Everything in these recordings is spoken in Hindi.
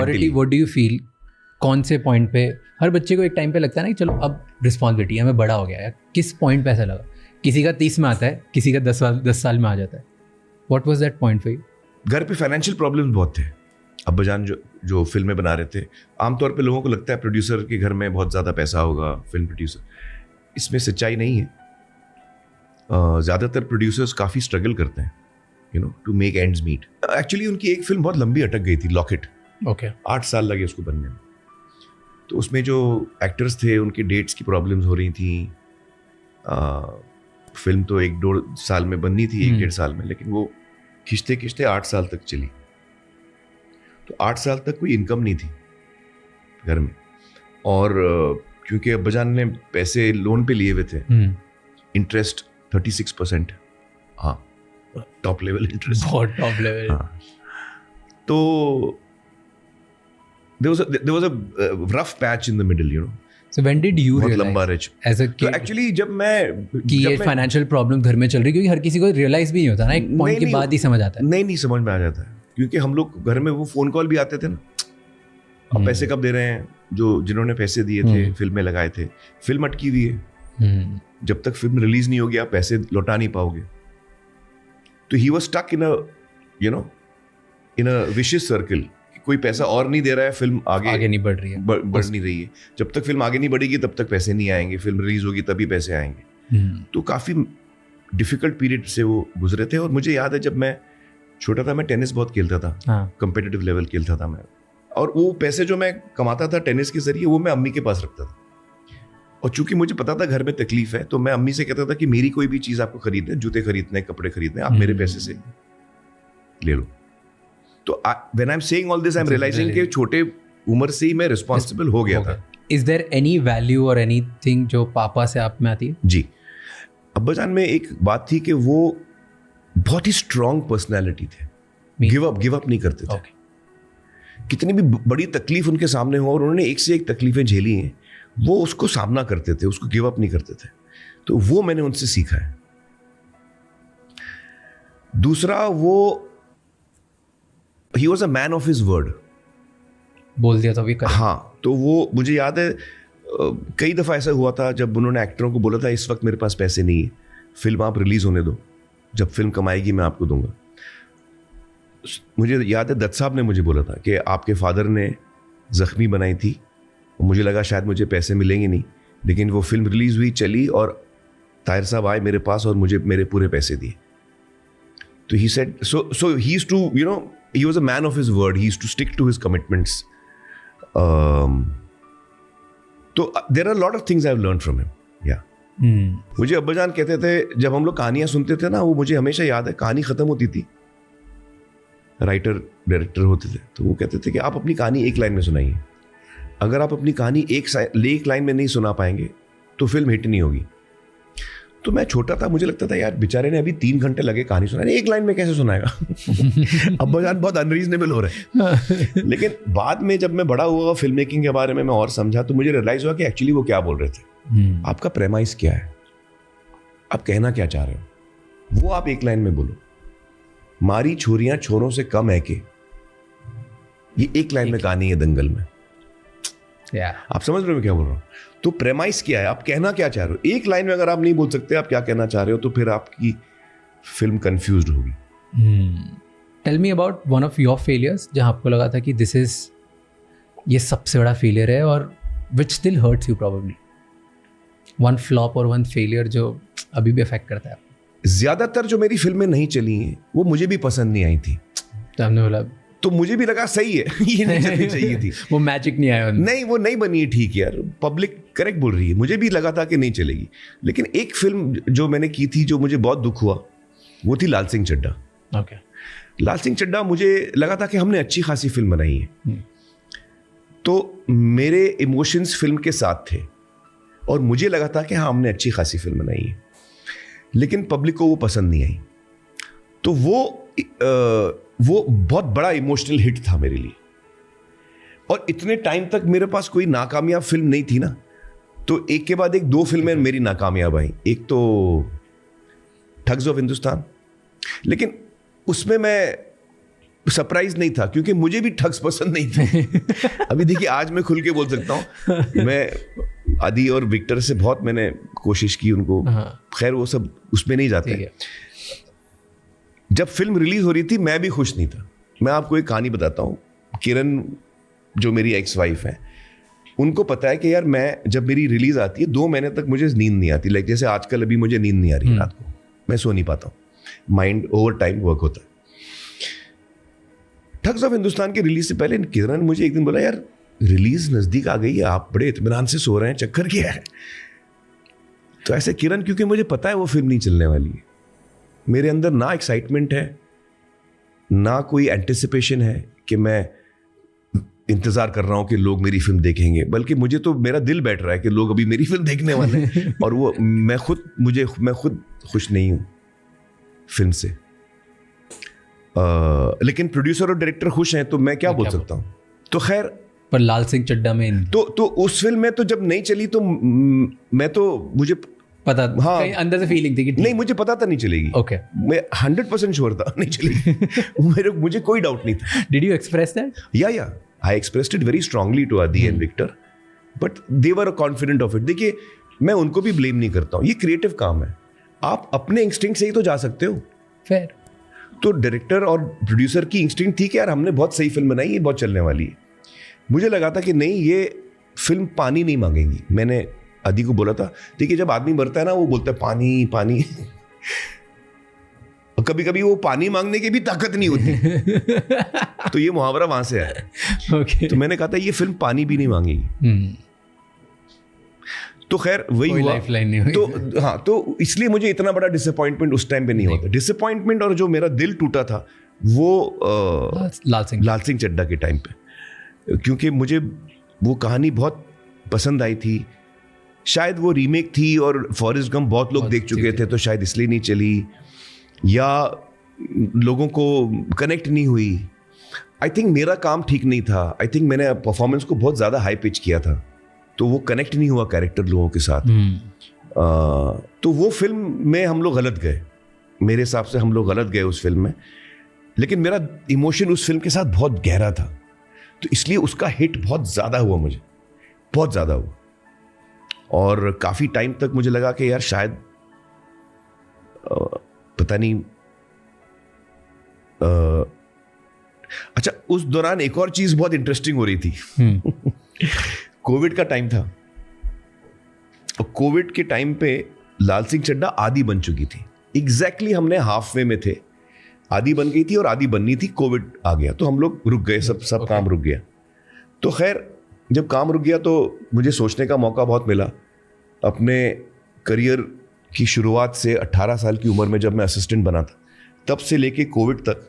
Already what do you feel, कौन से पॉइंट पे हर बच्चे को एक टाइम पे लगता है ना कि चलो अब रिस्पॉन्सिबिलिटी है, मैं बड़ा हो गया है, किस पॉइंट पे ऐसा लगा? किसी का 30 में आता है, किसी का 10 साल में आ जाता है. What was that point for you? घर पे फाइनेंशियल प्रॉब्लम्स बहुत थे. अब्बाजान जो फिल्में बना रहे थे, आमतौर पे लोगों को लगता है प्रोड्यूसर के घर में बहुत ज़्यादा पैसा होगा, फिल्म प्रोड्यूसर. इसमें सच्चाई नहीं है. ज़्यादातर प्रोड्यूसर्स काफ़ी स्ट्रगल करते हैं, you know, to make ends meet. Actually उनकी एक फिल्म बहुत लंबी अटक गई थी, लॉकेट. ओके. 8 साल लगे उसको बनने में. तो उसमें जो एक्टर्स थे उनकी डेट्स की प्रॉब्लम्स हो रही थी. फिल्म तो 1-1.5 साल में बननी थी, 1-1.5 साल में, लेकिन वो खिंचते खिंचते 8 साल तक चली. तो 8 साल तक कोई इनकम नहीं थी घर में. और क्योंकि अब्बाजान ने पैसे लोन पे लिए हुए थे, इंटरेस्ट 36%. हाँ, टॉप लेवल इंटरेस्ट, बहुत टॉप लेवल. हाँ. तो there was a rough patch in the middle, you know. So when did you बहुत realize लंबा रिच as a तो kid एक्चुअली जब मैं कि ये फाइनेंशियल प्रॉब्लम घर में चल रही, क्योंकि हर किसी को रियलाइज भी नहीं होता ना, एक पॉइंट के बाद ही समझ आता है. नहीं समझ में आ जाता है, क्योंकि हम लोग घर में वो फोन कॉल भी आते थे ना, अब पैसे कब दे रहे हैं, जिन्होंने पैसे दिए थे, फिल्म में लगाए थे, फिल्म अटकी हुई है, जब तक फिल्म रिलीज नहीं होगी आप पैसे लौटा नहीं पाओगे. तो he was stuck in a vicious circle. कोई पैसा और नहीं दे रहा है, फिल्म आगे नहीं बढ़ रही है, बढ़ नहीं रही है. जब तक फिल्म आगे नहीं बढ़ेगी तब तक पैसे नहीं आएंगे, फिल्म रिलीज होगी तभी पैसे आएंगे. तो काफ़ी डिफिकल्ट पीरियड से वो गुजरे थे. और मुझे याद है जब मैं छोटा था, मैं टेनिस बहुत खेलता था, कंपेटिटिव लेवल खेलता था मैं. और वो पैसे जो मैं कमाता था टेनिस के जरिए, वो मैं अम्मी के पास रखता था. और चूंकि मुझे पता था घर में तकलीफ है, तो मैं अम्मी से कहता था कि मेरी कोई भी चीज़ आपको खरीदना है, जूते खरीदने, कपड़े खरीदने, आप मेरे पैसे से ले लो. तो when I'm saying all this, I'm realizing कि छोटे उम्र से ही मैं रिस्पॉन्सिबल हो गया था. Is there any value or anything जो पापा से आप में आती है? जी, अब्बाजान में एक बात थी कि वो बहुत ही स्ट्रॉन्ग पर्सनैलिटी थे. गिव अप नहीं करते थे. कितनी भी बड़ी तकलीफ उनके सामने हो, और उन्होंने एक से एक तकलीफें झेली हैं, वो उसको सामना करते थे, उसको गिव अप नहीं करते थे. तो वो मैंने उनसे सीखा है. दूसरा, वो he was a man of his word. बोल दिया तो भी कर. हाँ, तो वो मुझे याद है कई दफ़ा ऐसा हुआ था जब उन्होंने एक्टरों को बोला था इस वक्त मेरे पास पैसे नहीं है, फिल्म आप रिलीज होने दो, जब फिल्म कमाएगी मैं आपको दूंगा. मुझे याद है दत्त साहब ने मुझे बोला था कि आपके फादर ने जख्मी बनाई थी, और मुझे लगा शायद मुझे पैसे मिलेंगे नहीं, लेकिन वो फिल्म रिलीज हुई, चली, और ताहिर साहब आए मेरे पास और मुझे मेरे पूरे पैसे दिए. तो he said, so he used to, you know, he was a man of his word. He used to stick to his commitments. So there are a lot of things I've learned from him. Yeah. मुझे अब्बाजान कहते थे, जब हम लोग कहानियां सुनते थे ना, वो मुझे हमेशा याद है, कहानी खत्म होती थी, राइटर डायरेक्टर होते थे, तो वो कहते थे कि आप अपनी कहानी एक लाइन में सुनाइए. अगर आप अपनी कहानी एक लाइन में नहीं सुना पाएंगे तो फिल्म हिट नहीं होगी. तो मैं छोटा था, मुझे लगता था यार बेचारे ने अभी 3 घंटे लगे कहानी सुनाने, एक लाइन में कैसे सुनाएगा. अब्बाजान बहुत अनरीजनेबल हो रहे हैं. लेकिन बाद में जब मैं बड़ा हुआ, फिल्म मेकिंग के बारे में मैं और समझा, तो मुझे रियलाइज हुआ कि एक्चुअली वो क्या बोल रहे थे. आपका प्रेमाइस क्या है, आप कहना क्या चाह रहे हो, वो आप एक लाइन में बोलो. मारी छोरियां छोरों से कम है कि, ये एक लाइन में कहानी है दंगल में. आप समझ रहे हो मैं क्या बोल रहा हूँ. तो प्रेमाइस क्या है, आप कहना क्या चाह रहे हो. एक लाइन में अगर आप नहीं बोल सकते आप क्या कहना चाह रहे हो, तो फिर आपकी फिल्म कंफ्यूज्ड होगी. Tell me about one of your failures जहां आपको लगा था कि ये सबसे बड़ा फेलियर है, और which still hurts you probably. One flop और वन फेलियर जो अभी भी अफेक्ट करता है. ज्यादातर जो मेरी फिल्में नहीं चली हैं वो मुझे भी पसंद नहीं आई थी. तो हमने बोला, तो मुझे भी लगा सही है, ये नहीं चलनी चाहिए थी. वो मैजिक नहीं आया. नहीं, वो नहीं बनी है, ठीक यार, पब्लिक करेक्ट बोल रही है, मुझे भी लगा था कि नहीं चलेगी. लेकिन एक फिल्म जो मैंने की थी जो मुझे बहुत दुख हुआ, वो थी लाल सिंह चड्ढा. ओके. लाल सिंह चड्ढा मुझे लगा था कि हमने अच्छी खासी फिल्म बनाई है, तो मेरे इमोशंस फिल्म के साथ थे, और मुझे लगा था कि हाँ हमने अच्छी खासी फिल्म बनाई है, लेकिन पब्लिक को वो पसंद नहीं आई. तो वो बहुत बड़ा इमोशनल हिट था मेरे लिए. और इतने टाइम तक मेरे पास कोई नाकामयाब फिल्म नहीं थी ना, तो एक के बाद एक 2 फिल्में मेरी नाकामयाब आई. एक तो ठग्स ऑफ हिंदुस्तान, लेकिन उसमें मैं सरप्राइज नहीं था, क्योंकि मुझे भी ठग्स पसंद नहीं थे। अभी देखिए आज मैं खुल के बोल सकता हूँ, मैं आदि और विक्टर से बहुत मैंने कोशिश की उनको, खैर वो सब उसमें नहीं जाते। जब फिल्म रिलीज हो रही थी मैं भी खुश नहीं था। मैं आपको एक कहानी बताता हूँ। किरण जो मेरी एक्स वाइफ है, उनको पता है कि यार मैं जब मेरी रिलीज आती है 2 महीने तक मुझे नींद नहीं आती। लाइक जैसे आजकल अभी मुझे नींद नहीं आ रही रात को, मैं सो नहीं पाता हूँ, माइंड ओवर टाइम वर्क होता है। ठग्स ऑफ हिंदुस्तान के रिलीज से पहले किरण मुझे एक दिन बोला, यार रिलीज नजदीक आ गई है, आप बड़े इत्मीनान से सो रहे हैं, चक्कर क्या है? तो ऐसे किरण, क्योंकि मुझे पता है वो फिल्म नहीं चलने वाली है, मेरे अंदर ना एक्साइटमेंट है ना कोई एंटिसिपेशन है कि मैं इंतजार कर रहा हूं कि लोग मेरी फिल्म देखेंगे, बल्कि मुझे तो मेरा दिल बैठ रहा है कि लोग अभी मेरी फिल्म देखने वाले हैं। और वो मैं खुद खुश नहीं हूं फिल्म से। लेकिन प्रोड्यूसर और डायरेक्टर खुश हैं, तो मैं क्या बोल सकता हूं। तो खैर, पर लाल सिंह चड्ढा में तो उस फिल्म में तो जब नहीं चली तो मुझे पता, हाँ, अंदर से फीलिंग थी कि नहीं, मुझे पता था नहीं चलेगी। ओके, मैं 100% श्योर था नहीं चलेगी। मुझे कोई डाउट नहीं था। Did you express that? या I expressed it very strongly to Adi and Victor, but they were confident of it. देखिए, मैं उनको भी ब्लेम नहीं करता हूँ, ये क्रिएटिव काम है, आप अपने इंस्टिंक्ट से ही तो जा सकते हो। फेयर। तो डायरेक्टर और प्रोड्यूसर की इंस्टिंक्ट थी कि यार हमने बहुत सही फिल्म बनाई, ये बहुत चलने वाली है। मुझे लगा था कि नहीं, ये फिल्म पानी नहीं मांगेगी। मैंने आदि को बोला था, देखिए जब आदमी मरता है ना, वो बोलता है पानी पानी। और कभी कभी वो पानी मांगने की भी ताकत नहीं होती। तो ये मुहावरा वहां से आया। okay. तो मैंने कहा था ये फिल्म पानी भी नहीं मांगेगी। तो खैर वही हुआ। लाइफलाइन नहीं हुई। तो हाँ, तो इसलिए मुझे इतना बड़ा डिसअपॉइंटमेंट उस टाइम पे नहीं होता। डिसअपॉइंटमेंट और जो मेरा दिल टूटा था वो लाल सिंह चड्ढा के टाइम पे, क्योंकि मुझे वो कहानी बहुत पसंद आई थी। शायद वो रीमेक थी और फॉरेस्ट गंप बहुत लोग देख चुके थे, तो शायद इसलिए नहीं चली, या लोगों को कनेक्ट नहीं हुई। आई थिंक मेरा काम ठीक नहीं था। आई थिंक मैंने परफॉर्मेंस को बहुत ज़्यादा हाई पिच किया था, तो वो कनेक्ट नहीं हुआ कैरेक्टर लोगों के साथ। तो वो फिल्म में हम लोग गलत गए, मेरे हिसाब से हम लोग गलत गए उस फिल्म में। लेकिन मेरा इमोशन उस फिल्म के साथ बहुत गहरा था, तो इसलिए उसका हिट बहुत ज़्यादा हुआ, मुझे बहुत ज़्यादा हुआ। और काफ़ी टाइम तक मुझे लगा कि यार शायद पता नहीं। अच्छा, उस दौरान एक और चीज़ बहुत इंटरेस्टिंग हो रही थी। कोविड का टाइम था, और कोविड के टाइम पे लाल सिंह चड्ढा आदि बन चुकी थी। एग्जैक्टली हमने हाफ वे में थे, आदि बन गई थी और आदि बननी थी, कोविड आ गया तो हम लोग रुक गए, सब काम रुक गया। तो खैर जब काम रुक गया तो मुझे सोचने का मौका बहुत मिला। अपने करियर की शुरुआत से 18 साल की उम्र में जब मैं असिस्टेंट बना था, तब से लेके कोविड तक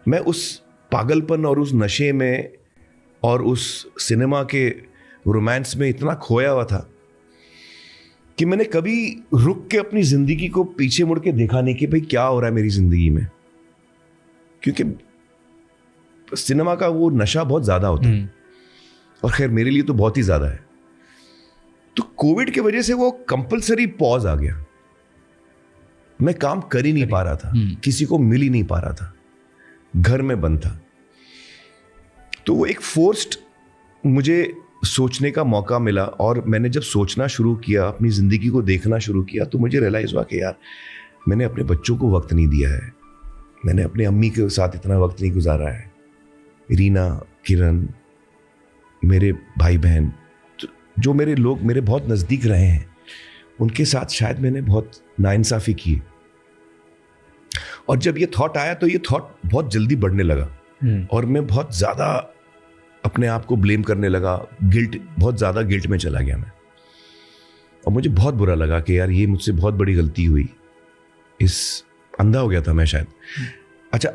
मैं उस पागलपन और उस नशे में और उस सिनेमा के रोमांस में इतना खोया हुआ था कि मैंने कभी रुक के अपनी जिंदगी को पीछे मुड़ के देखा नहीं कि भाई क्या हो रहा है मेरी जिंदगी में, क्योंकि सिनेमा का वो नशा बहुत ज्यादा होता है, और खैर मेरे लिए तो बहुत ही ज्यादा है। तो कोविड की वजह से वो कंपलसरी पॉज आ गया, मैं काम कर ही नहीं पा रहा था, किसी को मिल ही नहीं पा रहा था, घर में बंद था। तो वो एक फोर्स्ड मुझे सोचने का मौका मिला, और मैंने जब सोचना शुरू किया, अपनी ज़िंदगी को देखना शुरू किया, तो मुझे रियलाइज़ हुआ कि यार मैंने अपने बच्चों को वक्त नहीं दिया है, मैंने अपने अम्मी के साथ इतना वक्त नहीं गुजारा है, रीना, किरण, मेरे भाई बहन, जो मेरे लोग मेरे बहुत नज़दीक रहे हैं, उनके साथ शायद मैंने बहुत नाइंसाफ़ी की। और जब ये थॉट आया तो ये थॉट बहुत जल्दी बढ़ने लगा, और मैं बहुत ज़्यादा अपने आप को ब्लेम करने लगा, बहुत ज़्यादा गिल्ट में चला गया मैं, और मुझे बहुत बुरा लगा कि यार ये मुझसे बहुत बड़ी गलती हुई, अंधा हो गया था मैं शायद। अच्छा,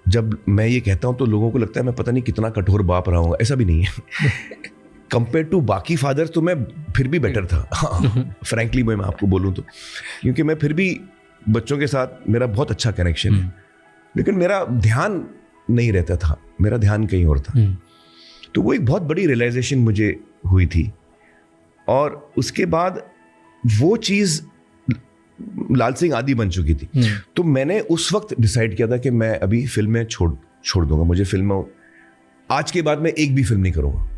जब मैं ये कहता हूँ तो लोगों को लगता है मैं पता नहीं कितना कठोर बाप रहा हूँ, ऐसा भी नहीं है। कंपेयर टू बाकी फादर तो मैं फिर भी बेटर था, फ्रैंकली मैं आपको बोलूँ तो, क्योंकि मैं फिर भी बच्चों के साथ मेरा बहुत अच्छा कनेक्शन है, लेकिन मेरा ध्यान नहीं रहता था, मेरा ध्यान कहीं और था। तो वो एक बहुत बड़ी रियलाइजेशन मुझे हुई थी, और उसके बाद वो चीज़ लाल सिंह आदि बन चुकी थी। तो मैंने उस वक्त डिसाइड किया था कि मैं अभी फिल्में छोड़ दूंगा। मुझे फिल्मों आज के बाद मैं एक भी फिल्म नहीं करूंगा।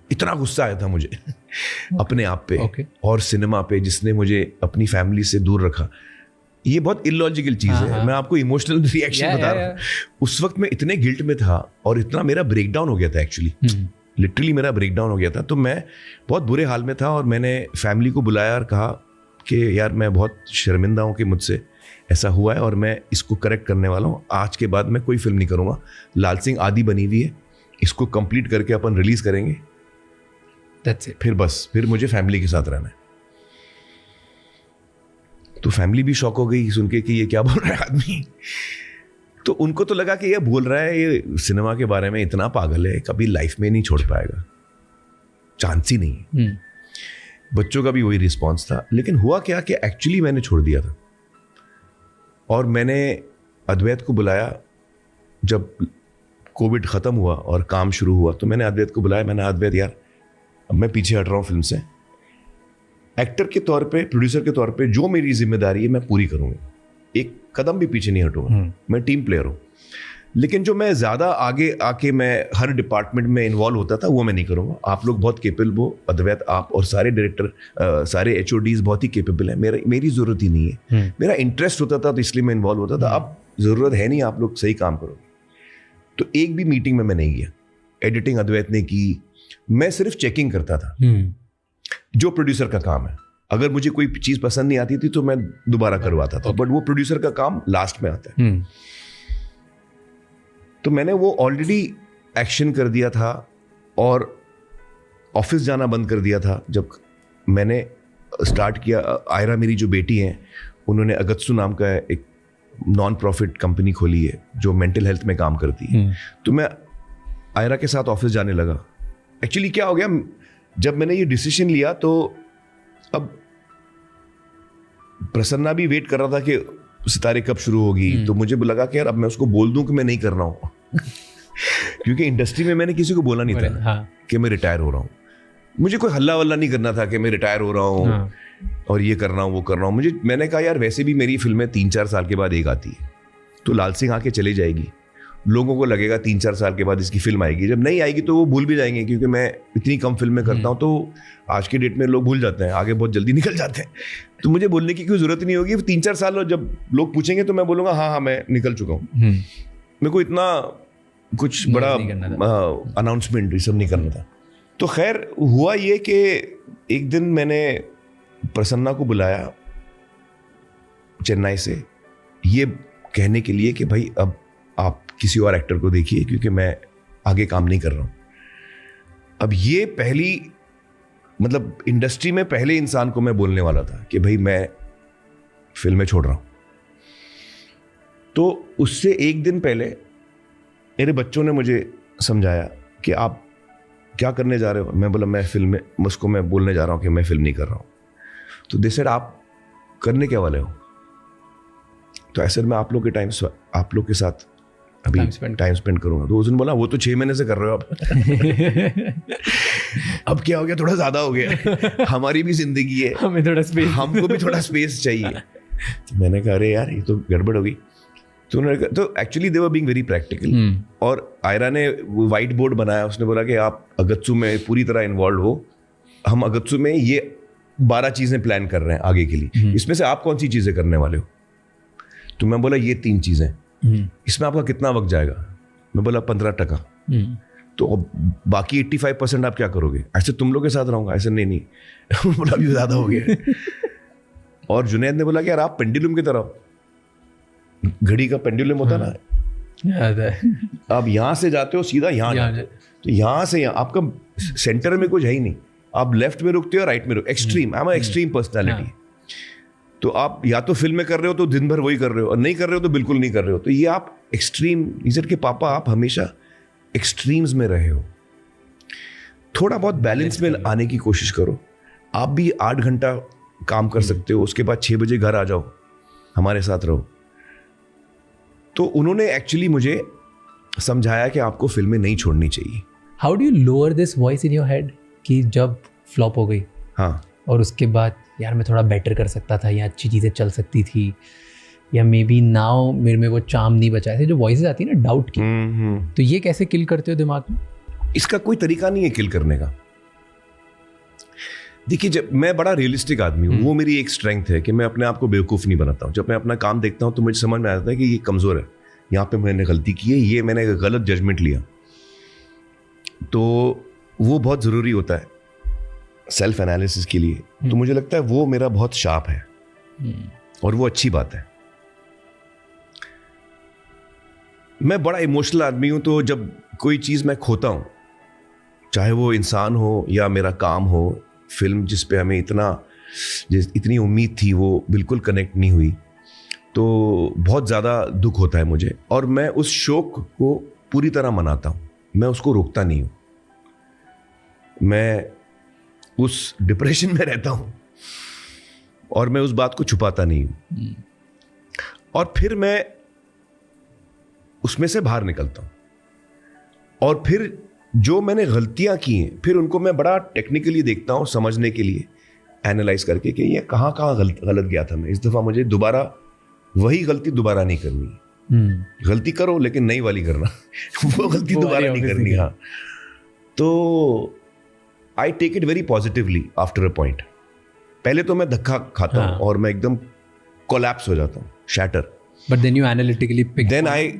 इतना गुस्सा आया था मुझे अपने आप पे और सिनेमा पे, जिसने मुझे अपनी फैमिली से दूर रखा। ये बहुत इलॉजिकल चीज है, मैं आपको इमोशनल रिएक्शन बता रहा हूँ। उस वक्त मैं इतने गिल्ट में था और इतना मेरा ब्रेकडाउन हो गया था, एक्चुअली लिटरली मेरा ब्रेकडाउन हो गया था। तो मैं बहुत बुरे हाल में था और मैंने फैमिली को बुलाया और कहा कि यार मैं बहुत शर्मिंदा हूँ कि मुझसे ऐसा हुआ है और मैं इसको करेक्ट करने वाला हूँ। आज के बाद मैं कोई फिल्म नहीं करूँगा। लाल सिंह आदि बनी हुई है, इसको कंप्लीट करके अपन रिलीज करेंगे, That's it. फिर मुझे फैमिली के साथ रहना है। तो फैमिली भी शॉक हो गई सुन के कि ये क्या बोल रहा है आदमी। तो उनको तो लगा कि ये बोल रहा है, ये सिनेमा के बारे में इतना पागल है, कभी लाइफ में नहीं छोड़ पाएगा, चांस ही नहीं है। बच्चों का भी वही रिस्पॉन्स था। लेकिन हुआ क्या कि एक्चुअली मैंने छोड़ दिया था और मैंने अद्वैत को बुलाया। जब कोविड ख़त्म हुआ और काम शुरू हुआ तो मैंने अद्वैत को बुलाया। मैंने अद्वैत यार अब मैं पीछे हट रहा हूँ फिल्म से, एक्टर के तौर पे, प्रोड्यूसर के तौर पे जो मेरी जिम्मेदारी है मैं पूरी करूँगा, एक कदम भी पीछे नहीं हटूंगा। मैं टीम प्लेयर हूँ। लेकिन जो मैं ज़्यादा आगे आके मैं हर डिपार्टमेंट में इन्वॉल्व होता था वो मैं नहीं करूँगा। आप लोग बहुत केपेबल हो, अद्वैत आप और सारे डायरेक्टर, सारे HODs बहुत ही केपेबल हैं। मेरी ज़रूरत ही नहीं है। मेरा इंटरेस्ट होता था तो इसलिए मैं इन्वॉल्व होता था। अब ज़रूरत है नहीं, आप लोग सही काम करोगे। तो एक भी मीटिंग में मैं नहीं गया। एडिटिंग अद्वैत ने की, मैं सिर्फ चेकिंग करता था, जो प्रोड्यूसर का काम है। अगर मुझे कोई चीज़ पसंद नहीं आती थी तो मैं दोबारा करवाता था, बट वो प्रोड्यूसर का काम लास्ट में आता है। तो मैंने वो ऑलरेडी एक्शन कर दिया था और ऑफिस जाना बंद कर दिया था। जब मैंने स्टार्ट किया, आयरा मेरी जो बेटी हैं, उन्होंने अगत्सु नाम का एक नॉन प्रॉफिट कंपनी खोली है जो मेंटल हेल्थ में काम करती है। तो मैं आयरा के साथ ऑफिस जाने लगा। एक्चुअली क्या हो गया, जब मैंने ये डिसीजन लिया तो अब प्रसन्ना भी वेट कर रहा था कि सितारे कब शुरू होगी। तो मुझे लगा कि यार अब मैं उसको बोल दूं कि मैं नहीं कर रहा हूँ क्योंकि इंडस्ट्री में मैंने किसी को बोला नहीं था कि मैं रिटायर हो रहा हूँ। मुझे कोई हल्ला वल्ला नहीं करना था कि मैं रिटायर हो रहा हूँ और ये कर रहा हूँ वो कर रहा हूँ। मैंने कहा यार वैसे भी मेरी फिल्में 3-4 साल के बाद एक आती है, तो लाल सिंह आके चले जाएगी, लोगों को लगेगा 3-4 साल के बाद इसकी फिल्म आएगी। जब नहीं आएगी तो वो भूल भी जाएंगे, क्योंकि मैं इतनी कम फिल्में करता हूँ तो आज की डेट में लोग भूल जाते हैं, आगे बहुत जल्दी निकल जाते हैं। तो मुझे बोलने की कोई ज़रूरत नहीं होगी। 3-4 साल जब लोग पूछेंगे तो मैं बोलूँगा हाँ मैं निकल चुका हूँ। मेरे को इतना कुछ बड़ा अनाउंसमेंट ये सब नहीं करना था। तो खैर हुआ ये कि एक दिन मैंने प्रसन्ना को बुलाया चेन्नई से, ये कहने के लिए कि भाई अब आप किसी और एक्टर को देखिए क्योंकि मैं आगे काम नहीं कर रहा हूँ। अब ये पहली, मतलब इंडस्ट्री में पहले इंसान को मैं बोलने वाला था कि भाई मैं फिल्में छोड़ रहा हूँ। तो उससे एक दिन पहले मेरे बच्चों ने मुझे समझाया कि आप क्या करने जा रहे हो। मैं बोला मैं फिल्म, उसको मैं बोलने जा रहा हूँ कि मैं फिल्म नहीं कर रहा हूँ। तो दे सेड आप करने क्या वाले हो। तो ऐसे मैं आप लोग के साथ अभी टाइम स्पेंड करूंगा। तो उसने बोला वो तो 6 महीने से कर रहे हो आप अब क्या हो गया, थोड़ा ज्यादा हो गया, हमारी भी जिंदगी है, हमें थोड़ा स्पेस, हमको भी थोड़ा स्पेस चाहिए। तो मैंने कहा अरे यार ये तो गड़बड़ हो गई। तो उन्होंने कहा, तो actually they were being very practical. और आयरा ने व्हाइट बोर्ड बनाया, उसने बोला कि आप अगत्सु में पूरी तरह इन्वॉल्व हो, हम अगत्सु में ये 12 चीजें प्लान कर रहे हैं आगे के लिए, इसमें से आप कौन सी चीजें करने वाले हो। तो मैं बोला ये 3 चीजें, इसमें आपका कितना वक्त जाएगा। मैं बोला 15%। तो बाकी 85% आप क्या करोगे। ऐसे तुम लोग के साथ रहूंगा। ऐसे नहीं बोला अभी ज्यादा हो गया। और जुनैद ने बोला कि यार आप पेंडुलम की तरह, घड़ी का पेंडुलम होता ना, याद है, आप यहाँ से जाते हो सीधा यहाँ जाते हो, तो यहाँ से यहाँ आपका सेंटर में कुछ है ही नहीं, आप लेफ्ट में रुकते हो राइट में रुकते। Extreme, I am extreme personality. तो आप या तो फिल्म में कर रहे हो तो दिन भर वही कर रहे हो, और नहीं कर रहे हो तो बिल्कुल नहीं कर रहे हो। तो ये आप एक्सट्रीम, नीचर के पापा आप हमेशा एक्सट्रीम्स में रहे हो। थोड़ा बहुत बैलेंस में आने की कोशिश करो। आप भी 8 घंटा काम कर सकते हो, उसके बाद 6 बजे घर आ जाओ, हमारे साथ रहो। तो उन्होंने एक्चुअली मुझे समझाया कि आपको फिल्में नहीं छोड़नी चाहिए। How do you lower this voice in your head कि जब फ्लॉप हो गई, हाँ, और उसके बाद यार मैं थोड़ा बेटर कर सकता था, या अच्छी चीज़ें चल सकती थी, या मे बी नाउ मेरे में वो चार्म नहीं बचा है, जो वॉइसेस आती है ना डाउट की, तो ये कैसे किल करते हो दिमाग में? इसका कोई तरीका नहीं है किल करने का। देखिए, जब मैं बड़ा रियलिस्टिक आदमी हूँ, वो मेरी एक स्ट्रेंथ है कि मैं अपने आप को बेवकूफ़ नहीं बनाता हूँ। जब मैं अपना काम देखता हूँ तो मुझे समझ में आता है कि ये कमज़ोर है, यहाँ पे मैंने गलती की है, ये मैंने गलत जजमेंट लिया। तो वो बहुत ज़रूरी होता है सेल्फ एनालिसिस के लिए। तो मुझे लगता है वो मेरा बहुत शार्प है, और वो अच्छी बात है। मैं बड़ा इमोशनल आदमी हूँ, तो जब कोई चीज़ मैं खोता हूँ, चाहे वो इंसान हो या मेरा काम हो, फिल्म जिस पे हमें इतनी उम्मीद थी वो बिल्कुल कनेक्ट नहीं हुई, तो बहुत ज़्यादा दुख होता है मुझे, और मैं उस शोक को पूरी तरह मनाता हूँ। मैं उसको रोकता नहीं हूँ, मैं उस डिप्रेशन में रहता हूँ और मैं उस बात को छुपाता नहीं हूँ, और फिर मैं उसमें से बाहर निकलता हूँ, और फिर जो मैंने गलतियां की हैं फिर उनको मैं बड़ा टेक्निकली देखता हूँ, समझने के लिए, एनालाइज करके कि ये कहाँ गलत गया था मैं। इस दफ़ा मुझे दोबारा वही गलती दोबारा नहीं करनी। गलती करो लेकिन नई वाली करना वो गलती दोबारा नहीं करनी। हाँ, तो I take it very positively after a point. पहले तो मैं धक्का खाता हूँ और मैं एकदम कोलैप्स हो जाता हूँ, shatter, but then you analytically pick, then I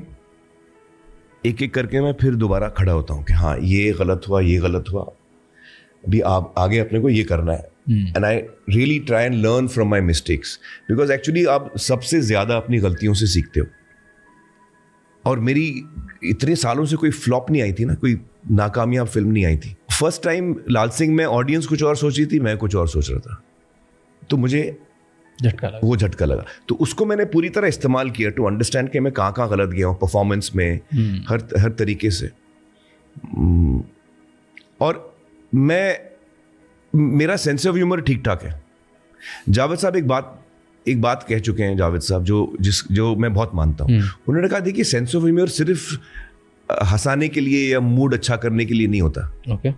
एक एक करके मैं फिर दोबारा खड़ा होता हूँ कि हाँ ये गलत हुआ, ये गलत हुआ, अभी आप आगे अपने को ये करना है। And I really try and learn from my mistakes, because actually आप सबसे ज़्यादा अपनी गलतियों से सीखते हो। और मेरी इतने सालों से कोई फ्लॉप नहीं आई थी ना, कोई नाकामयाब फिल्म नहीं आई थी। फर्स्ट टाइम लाल सिंह में ऑडियंस कुछ और सोच रही थी, मैं कुछ और सोच रहा था, तो मुझे वो झटका लगा। तो उसको मैंने पूरी तरह इस्तेमाल किया टू अंडरस्टैंड कि मैं कहाँ कहाँ गलत गया हूँ परफॉर्मेंस में, हर तरीके से। और मेरा सेंस ऑफ ह्यूमर ठीक ठाक है। जावेद साहब एक बात कह चुके हैं, जावेद साहब, जो मैं बहुत मानता हूँ। उन्होंने कहा, देखिए सेंस ऑफ ह्यूमर सिर्फ हंसाने के लिए या मूड अच्छा करने के लिए नहीं होता। Okay,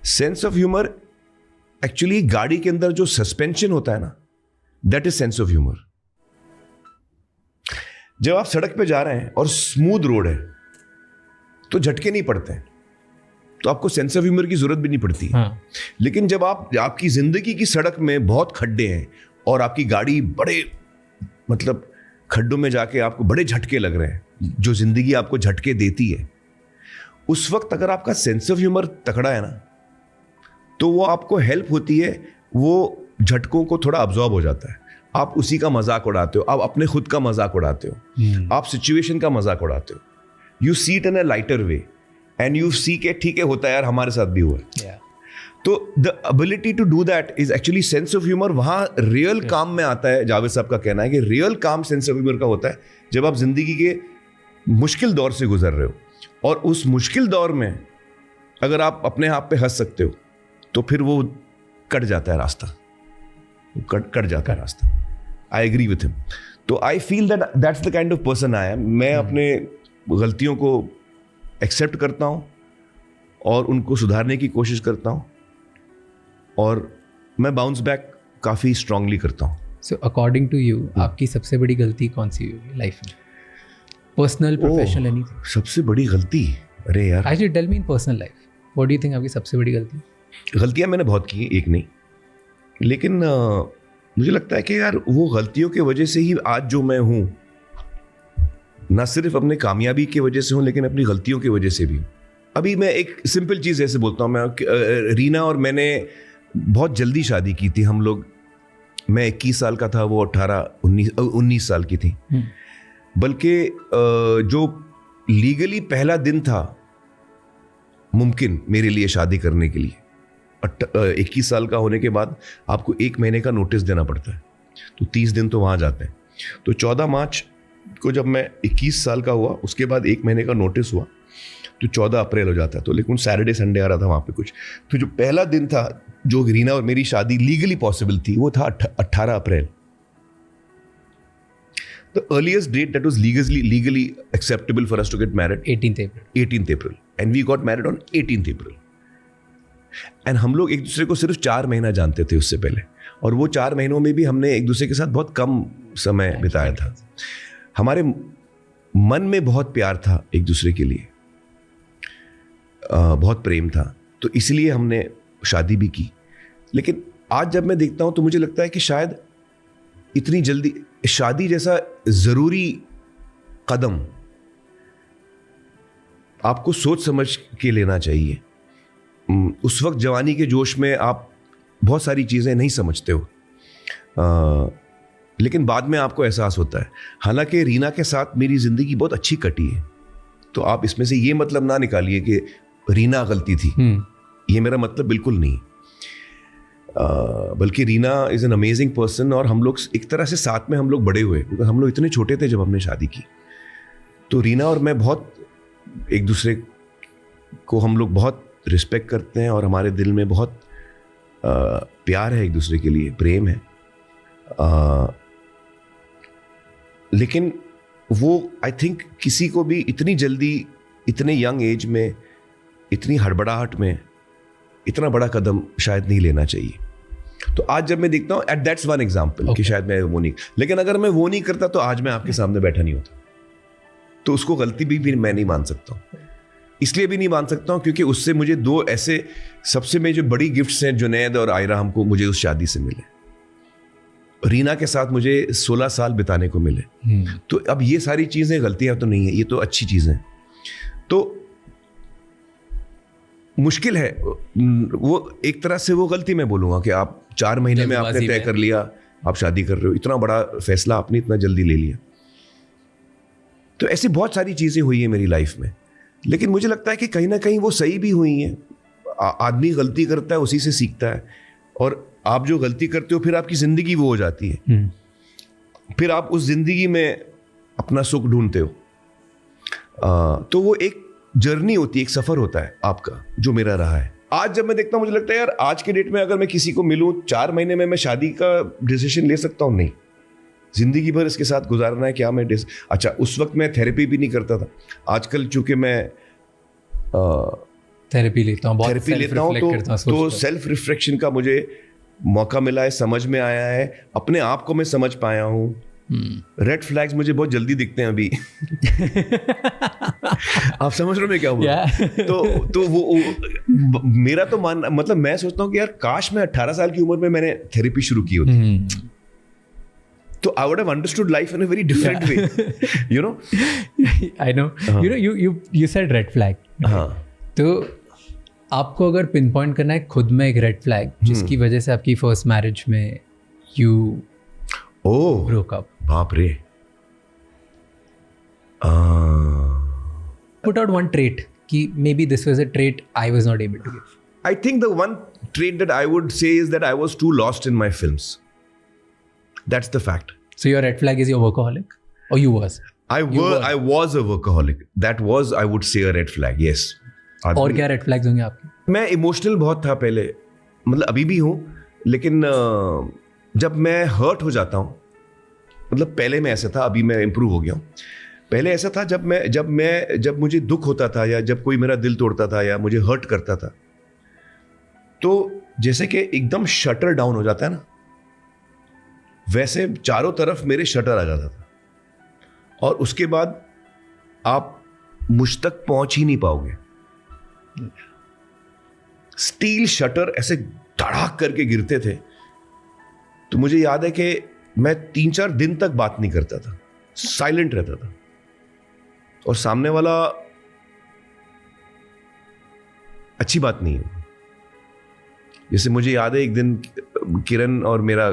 sense of humour actually गाड़ी के अंदर जो सस्पेंशन होता है ना, that is sense of humour. जब आप सड़क पे जा रहे हैं और स्मूथ रोड है तो झटके नहीं पड़ते हैं, तो आपको सेंस ऑफ ह्यूमर की जरूरत भी नहीं पड़ती। हाँ। लेकिन जब आपकी जिंदगी की सड़क में बहुत खड्डे हैं और आपकी गाड़ी बड़े मतलब खड्डों में जाके आपको बड़े झटके लग रहे हैं, जो जिंदगी आपको झटके देती है, उस वक्त अगर आपका सेंस ऑफ ह्यूमर तकड़ा है ना, तो वो आपको हेल्प होती है, वो झटकों को थोड़ा अब्जॉर्ब हो जाता है। आप उसी का मजाक उड़ाते हो, आप अपने खुद का मजाक उड़ाते हो, आप सिचुएशन का मजाक उड़ाते हो। You see it in a lighter way and you see के ठीक है, होता है यार, हमारे साथ भी हुआ है। तो the ability to do that is actually sense of humour. वहां रियल काम में आता है। जावेद साहब का कहना है कि रियल काम सेंस ऑफ ह्यूमर का होता है जब आप जिंदगी के मुश्किल दौर से गुजर रहे हो, और उस मुश्किल दौर में अगर आप अपने आप पे हंस सकते हो तो फिर वो कट जाता है रास्ता, कट जाता है रास्ता। I agree with him. तो I feel that that's the kind of person I am. मैं अपने गलतियों को एक्सेप्ट करता हूँ और उनको सुधारने की कोशिश करता हूँ, और मैं बाउंस बैक काफ़ी स्ट्रांगली करता हूँ। सो अकॉर्डिंग टू यू, आपकी सबसे बड़ी गलती कौन सी हुई लाइफ में? Personal, professional, anything? सबसे बड़ी गलती? अरे यार, actually tell me in personal life, what do you think आपकी सबसे बड़ी गलती? गलतियाँ मैंने बहुत की, एक नहीं, लेकिन मुझे लगता है कि यार वो गलतियों की वजह से ही आज जो मैं हूँ, ना सिर्फ अपने कामयाबी की वजह से हूँ लेकिन अपनी गलतियों की वजह से भी हूँ। अभी मैं एक सिंपल चीज़ ऐसे बोलता हूँ, मैं रीना और मैंने बहुत जल्दी शादी की थी हम लोग। मैं 21 साल का था, वो 19 साल की थी। बल्कि जो लीगली पहला दिन था मुमकिन मेरे लिए शादी करने के लिए, 21 साल का होने के बाद आपको 1 महीने का नोटिस देना पड़ता है, तो 30 दिन तो वहाँ जाते हैं। तो 14 मार्च को जब मैं 21 साल का हुआ, उसके बाद 1 महीने का नोटिस हुआ, तो 14 अप्रैल हो जाता है। तो लेकिन सैटरडे संडे आ रहा था वहाँ पे कुछ, तो जो पहला दिन था जो रीना और मेरी शादी लीगली पॉसिबल थी, वो था 18 अप्रैल। The earliest date that was legally acceptable for us to get married, 18th April, and we got married on 18th April. And हम लोग एक दूसरे को सिर्फ 4 महीना जानते थे उससे पहले। और वो 4 महीनों में भी हमने एक दूसरे के साथ बहुत कम समय बिताया था। हमारे मन में बहुत प्यार था एक दूसरे के लिए, बहुत प्रेम था, तो इसलिए हमने शादी भी की। लेकिन आज जब मैं देखता हूं तो मुझे लगता है कि शायद इतनी जल्दी शादी जैसा ज़रूरी कदम आपको सोच समझ के लेना चाहिए। उस वक्त जवानी के जोश में आप बहुत सारी चीज़ें नहीं समझते हो, लेकिन बाद में आपको एहसास होता है। हालांकि रीना के साथ मेरी ज़िंदगी बहुत अच्छी कटी है, तो आप इसमें से ये मतलब ना निकालिए कि रीना गलती थी, ये मेरा मतलब बिल्कुल नहीं। बल्कि Reena is an amazing person, और हम लोग एक तरह से साथ में हम लोग बड़े हुए, क्योंकि हम लोग इतने छोटे थे जब हमने शादी की। तो रीना और मैं बहुत एक दूसरे को हम लोग बहुत रिस्पेक्ट करते हैं, और हमारे दिल में बहुत प्यार है एक दूसरे के लिए, प्रेम है। लेकिन वो आई थिंक किसी को भी इतनी जल्दी, इतने यंग एज में, इतनी हड़बड़ाहट में इतना बड़ा कदम शायद नहीं लेना चाहिए। तो आज जब मैं देखता हूँ, एट दैट्स वन एग्जाम्पल कि शायद मैं वो नहीं, लेकिन अगर मैं वो नहीं करता तो आज मैं आपके सामने बैठा नहीं होता। तो उसको गलती भी मैं नहीं मान सकता हूँ। इसलिए भी नहीं मान सकता हूँ क्योंकि उससे मुझे 2 ऐसे सबसे में जो बड़ी गिफ्ट्स हैं, जुनैद और आयरा, हमको मुझे उस शादी से मिले। रीना के साथ मुझे 16 साल बिताने को मिले। तो अब ये सारी चीज़ें गलतियां तो नहीं है, ये तो अच्छी चीज़ें। तो मुश्किल है वो, एक तरह से वो गलती मैं बोलूँगा कि आप 4 महीने में आपने तय कर लिया आप शादी कर रहे हो, इतना बड़ा फैसला आपने इतना जल्दी ले लिया। तो ऐसी बहुत सारी चीज़ें हुई हैं मेरी लाइफ में, लेकिन मुझे लगता है कि कहीं ना कहीं वो सही भी हुई हैं। आदमी गलती करता है, उसी से सीखता है, और आप जो गलती करते हो फिर आपकी ज़िंदगी वो हो जाती है, फिर आप उस ज़िंदगी में अपना सुख ढूंढते हो। तो वो एक जर्नी होती है, एक सफ़र होता है आपका, जो मेरा रहा है। आज जब मैं देखता हूँ मुझे लगता है यार, आज के डेट में अगर मैं किसी को मिलूँ 4 महीने में मैं शादी का डिसीजन ले सकता हूँ? नहीं, जिंदगी भर इसके साथ गुजारना है क्या? मैं अच्छा, उस वक्त मैं थेरेपी भी नहीं करता था। आजकल चूंकि मैं थेरेपी लेता हूँ, तो सेल्फ रिफ्लेक्शन का मुझे मौका मिला है, समझ में आया है, अपने आप को मैं समझ पाया हूँ। रेड फ्लैग्स मुझे बहुत जल्दी दिखते हैं अभी। आप समझ रहे हो मैं क्या बोल? तो वो मेरा तो मतलब मैं सोचता हूँ कि यार काश मैं 18 साल की उम्र में मैंने थेरेपी शुरू की होती, तो I would have understood life in a very different way, you know. I know. You said red flag. हाँ. तो आपको अगर पिन पॉइंट करना है खुद में एक रेड फ्लैग जिसकी वजह से आपकी फर्स्ट मैरिज में you broke up. बाप रे. Put out one trait कि maybe this was a trait I was not able to give. I think the one trait that I would say is that I was too lost in my films. That's the fact. So your red flag is your workaholic, or you was? I was a workaholic. That was, I would say, a red flag. Yes. और क्या red flags होंगे आपके? मैं इमोशनल बहुत था पहले, मतलब अभी भी हूँ, लेकिन जब मैं हर्ट हो जाता हूँ, मतलब पहले मैं ऐसा था, अभी मैं इम्प्रूव हो गया हूँ। पहले ऐसा था जब मुझे दुख होता था, या जब कोई मेरा दिल तोड़ता था या मुझे हर्ट करता था, तो जैसे कि एकदम शटर डाउन हो जाता है ना, वैसे चारों तरफ मेरे शटर आ जाता था, और उसके बाद आप मुझ तक पहुंच ही नहीं पाओगे। स्टील शटर ऐसे धड़ाक करके गिरते थे। तो मुझे याद है कि मैं 3-4 दिन तक बात नहीं करता था, साइलेंट रहता था, और सामने वाला, अच्छी बात नहीं है। जैसे मुझे याद है एक दिन किरण और मेरा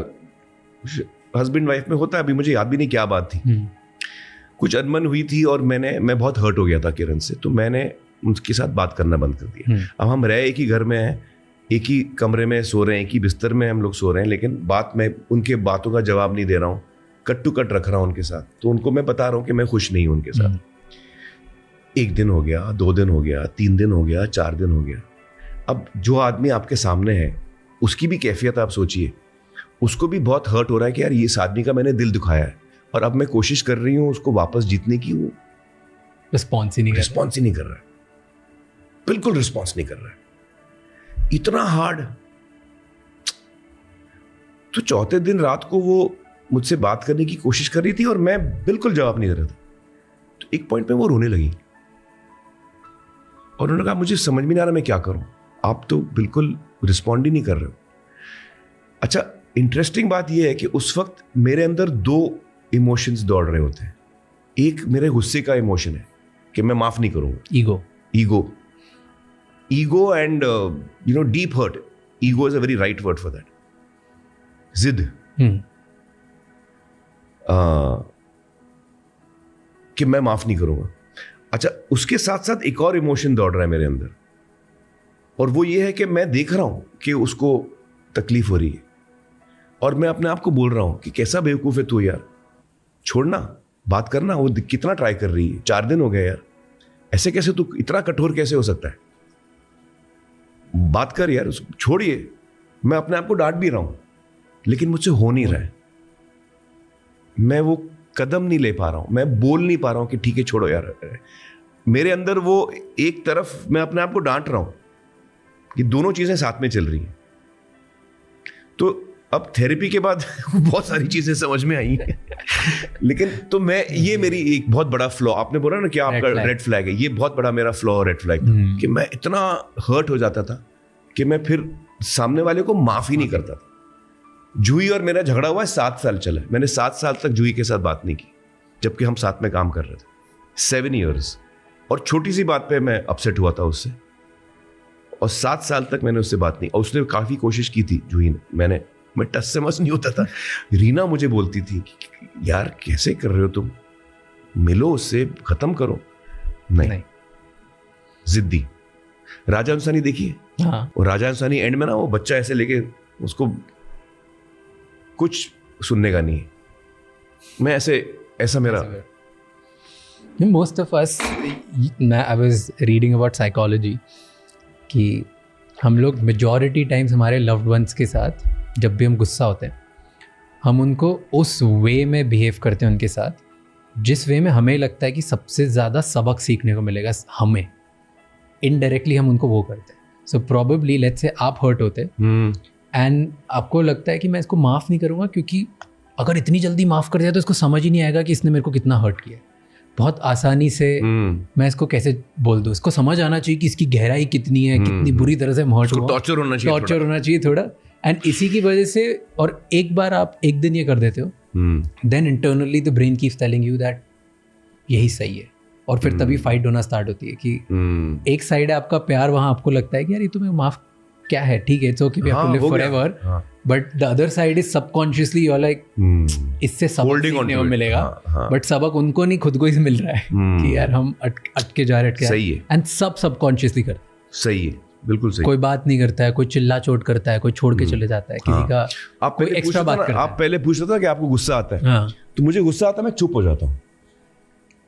हस्बैंड वाइफ में होता है, अभी मुझे याद भी नहीं क्या बात थी, कुछ अनबन हुई थी, और मैं बहुत हर्ट हो गया था किरण से, तो मैंने उनके साथ बात करना बंद कर दिया। अब हम रहे एक ही घर में हैं, एक ही कमरे में सो रहे हैं, एक ही बिस्तर में हम लोग सो रहे हैं, लेकिन मैं उनके बातों का जवाब नहीं दे रहा हूँ, कट टू कट रख रहा हूँ उनके साथ। तो उनको मैं बता रहा हूँ कि मैं खुश नहीं हूँ उनके साथ। 1 दिन हो गया, 2 दिन हो गया, 3 दिन हो गया, 4 दिन हो गया। अब जो आदमी आपके सामने है उसकी भी कैफियत आप सोचिए, उसको भी बहुत हर्ट हो रहा है कि यार ये इस आदमी का मैंने दिल दुखाया है, और अब मैं कोशिश कर रही हूँ उसको वापस जीतने की, वो रिस्पॉन्स ही नहीं कर रहा है, बिल्कुल रिस्पॉन्स नहीं कर रहा है। इतना हार्ड, तो चौथे दिन रात को वो मुझसे बात करने की कोशिश कर रही थी और मैं बिल्कुल जवाब नहीं दे रहा था। तो एक पॉइंट पे वो रोने लगी और उन्होंने कहा मुझे समझ में नहीं आ रहा मैं क्या करूं, आप तो बिल्कुल रिस्पॉन्ड ही नहीं कर रहे हो। अच्छा, इंटरेस्टिंग बात यह है कि उस वक्त मेरे अंदर दो इमोशंस दौड़ रहे होते हैं। एक मेरे गुस्से का इमोशन है कि मैं माफ नहीं करूंगा, ego and deep hurt. Ego is a very right word for that. जिद, कि मैं माफ नहीं करूंगा। अच्छा, उसके साथ साथ एक और इमोशन दौड़ रहा है मेरे अंदर और वो ये है कि मैं देख रहा हूं कि उसको तकलीफ हो रही है और मैं अपने आप को बोल रहा हूं कि कैसा बेवकूफ है तू यार, छोड़ना, बात करना। वो कितना ट्राई कर रही है, 4 दिन हो गए यार, ऐसे कैसे तू इतना कठोर कैसे हो सकता है, बात कर यार, उसको छोड़िए। मैं अपने आप को डांट भी रहा हूं लेकिन मुझसे हो नहीं रहा है। मैं वो कदम नहीं ले पा रहा हूं, मैं बोल नहीं पा रहा हूं कि ठीक है छोड़ो यार। मेरे अंदर वो एक तरफ मैं अपने आप को डांट रहा हूं कि दोनों चीजें साथ में चल रही हैं। तो अब थेरेपी के बाद बहुत सारी चीजें समझ में आई हैं लेकिन तो मैं, ये मेरी एक बहुत बड़ा फ्लॉ, आपने बोला ना कि आपका रेड फ्लैग है, ये बहुत बड़ा मेरा फ्लॉ रेड फ्लैग था कि मैं इतना हर्ट हो जाता था कि मैं फिर सामने वाले को माफ ही नहीं करता था। जूही और मेरा झगड़ा हुआ है 7 साल चला, मैंने 7 साल तक जूही के साथ बात नहीं की जबकि हम साथ में काम कर रहे थे, 7 years। और छोटी सी बात पे मैं अपसेट हुआ था उससे और 7 साल तक मैंने उससे बात नहीं। और उसने काफी कोशिश की थी जूही ने, मैं टच से मस नहीं होता था। रीना मुझे बोलती थी यार कैसे कर रहे हो तुम, मिलो उससे, खत्म करो। नहीं। जिद्दी। राजा इंसानी देखिए, हाँ। और राजा इंसानी एंड में ना वो बच्चा ऐसे लेके, उसको कुछ सुनने का नहीं है। मैं ऐसा मेरा most of us, I was reading about psychology कि हम लोग मेजॉरिटी टाइम्स हमारे लव्ड वंस के साथ जब भी हम गुस्सा होते हैं हम उनको उस वे में बिहेव करते हैं उनके साथ जिस वे में हमें लगता है कि सबसे ज़्यादा सबक सीखने को मिलेगा हमें। इनडायरेक्टली हम उनको वो करते हैं। सो प्रोबेबली लेट्स से आप हर्ट होते एंड आपको लगता है कि मैं इसको माफ़ नहीं करूँगा क्योंकि अगर इतनी जल्दी माफ़ कर दिया तो इसको समझ ही नहीं आएगा कि इसने मेरे को कितना हर्ट किया। बहुत आसानी से मैं इसको कैसे बोल दूँ, इसको समझ आना चाहिए कि इसकी गहराई कितनी है, कितनी बुरी तरह से हर्ट हुआ, टॉर्चर होना चाहिए थोड़ा। एंड इसी की वजह से, और एक बार आप एक दिन ये कर देते हो, then internally the brain keeps telling you that यही सही है, और फिर तभी फाइट होना स्टार्ट होती है कि एक साइड है आपका प्यार, वहां आपको लगता है कि यार ये तुम्हें माफ क्या है, ठीक है, it's okay, we have to live forever, but the other side is subconsciously you are like इससे सबक सीखने को मिलेगा, बट सबक उनको नहीं, खुद को ही मिल रहा है कि यार हम अटके जा रहे हैं, एंड सबकॉन्शियसली करते हैं। सही है, बिल्कुल सही। कोई बात नहीं करता है, कोई चिल्ला चोट करता है, कोई छोड़ के चले जाता है, किसी का आप कोई एक्स्ट्रा बात करता है। आप पहले पूछ रहे थे कि आपको गुस्सा आता है, तो मुझे गुस्सा आता है, मैं चुप हो जाता हूँ,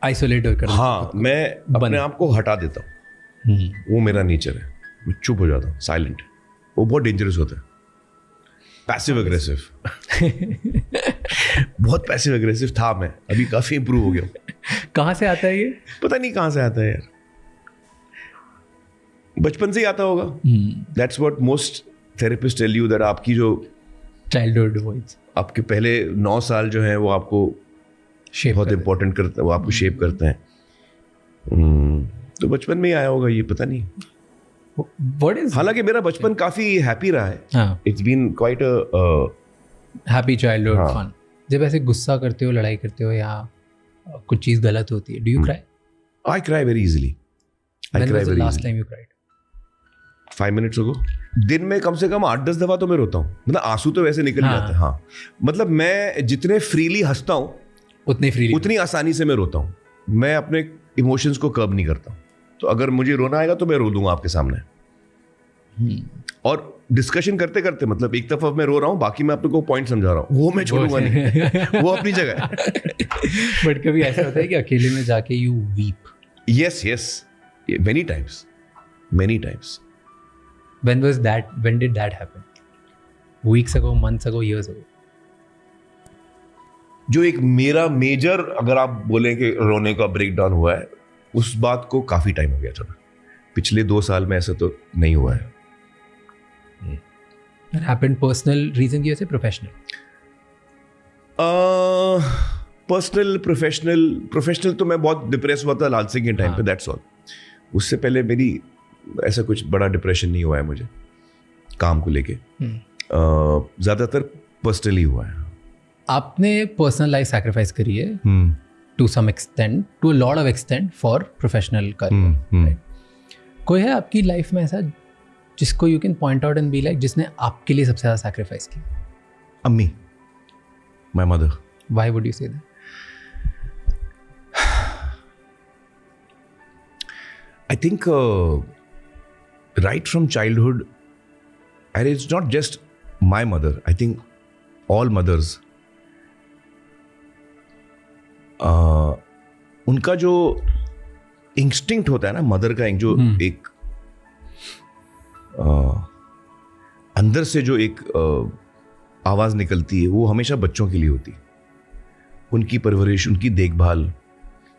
आइसोलेट कर, हाँ, मैं अपने आप को हटा देता हूँ, वो मेरा नेचर है, मैं चुप हो जाता हूँ, साइलेंट। वो बहुत डेंजरस होता है, पैसिव एग्रेसिव बहुत पैसिव एग्रेसिव था मैं, अभी काफी इंप्रूव हो गया। कहाँ से आता है ये? पता नहीं कहाँ से आता है यार, बचपन से ही आता होगा। That's what most therapist tell you, that आपकी जो चाइल्डहुड वॉइस, आपके पहले 9 साल जो है वो आपको बहुत इंपॉर्टेंट करता है, वो आपको शेप करते हैं। तो बचपन में ही आया होगा ये, पता नहीं। हालांकि मेरा बचपन काफी हैप्पी रहा है, it's been quite a happy childhood fun. जब ऐसे गुस्सा करते हो, लड़ाई करते हो, या कुछ चीज गलत होती है, do you cry? I cry very easily. When was the last time you cried? 5 minutes ago। दिन में कम से कम 8-10 दफा तो मैं रोता हूँ, मतलब आंसू तो वैसे निकल जाते हैं। हाँ, मतलब मैं जितने फ्रीली हंसता हूँ उतनी आसानी से मैं रोता हूँ। मैं अपने इमोशंस को कर्ब नहीं करता, तो अगर मुझे रोना आएगा तो मैं रो दूंगा आपके सामने। और डिस्कशन करते करते, मतलब एक दफा मैं रो रहा हूँ, बाकी मैं अपने को पॉइंट समझा रहा हूँ, वो मैं छोड़ूंगा नहीं, वो अपनी जगह है। बट कभी ऐसा होता है कि अकेले में जाके you weep? Yes, many times. When did that happen? Weeks ago, months ago, years ago? जो एक मेरा मेजर, अगर आप बोलें कि रोने का ब्रेक डाउन हुआ है, उस बात को काफी टाइम हो गया था। पिछले 2 साल में ऐसा तो नहीं हुआ है। हैपेंड पर्सनल रीजन की वजह से प्रोफेशनल? पर्सनल प्रोफेशनल तो मैं बहुत डिप्रेस हुआ था लाल सिंह के टाइम पे, दैट्स ऑल. उससे पहले मेरी ऐसा कुछ बड़ा डिप्रेशन नहीं हुआ है मुझे काम को लेके. ज़्यादातर पर्सनली हुआ है. आपने पर्सनल लाइफ सैक्रिफाइस करी है to some extent, to a lot of extent for professional career. कोई है आपकी लाइफ में ऐसा जिसको you can point out and be like जिसने आपके लिए सबसे ज़्यादा सैक्रिफाइस की? अम्मी, my mother. Why would you say that? I think right from childhood, and it's not just my mother, I think all mothers, उनका जो इंस्टिंक्ट होता है ना मदर का, एक जो एक अंदर से जो एक आवाज़ निकलती है, वो हमेशा बच्चों के लिए होती है. उनकी परवरिश, उनकी देखभाल.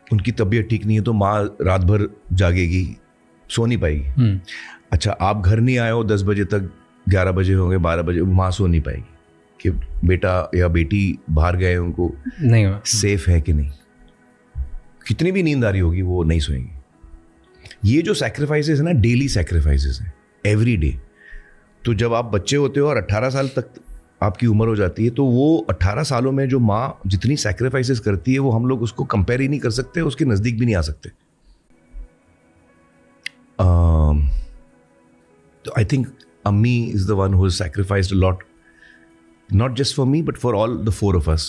उनकी तबीयत ठीक नहीं है तो माँ रात भर जागेगी, सो नहीं पाएगी. अच्छा, आप घर नहीं आए हो 10 बजे तक, 11 बजे होंगे, 12 बजे, माँ सो नहीं पाएगी कि बेटा या बेटी बाहर गए, उनको नहीं सेफ है कि नहीं. कितनी भी नींद आ रही होगी वो नहीं सोएंगी. ये जो सैक्रिफाइसेस है ना, डेली सैक्रिफाइसेस हैं, एवरी डे. तो जब आप बच्चे होते हो और 18 साल तक आपकी उम्र हो जाती है, तो वो 18 सालों में जो माँ जितनी सैक्रिफाइसेस करती है, वो हम लोग उसको कंपेयर ही नहीं कर सकते, उसके नज़दीक भी नहीं आ सकते. तो आई थिंक अम्मी is the one who has sacrificed a lot, not just for me but for all the 4 of us.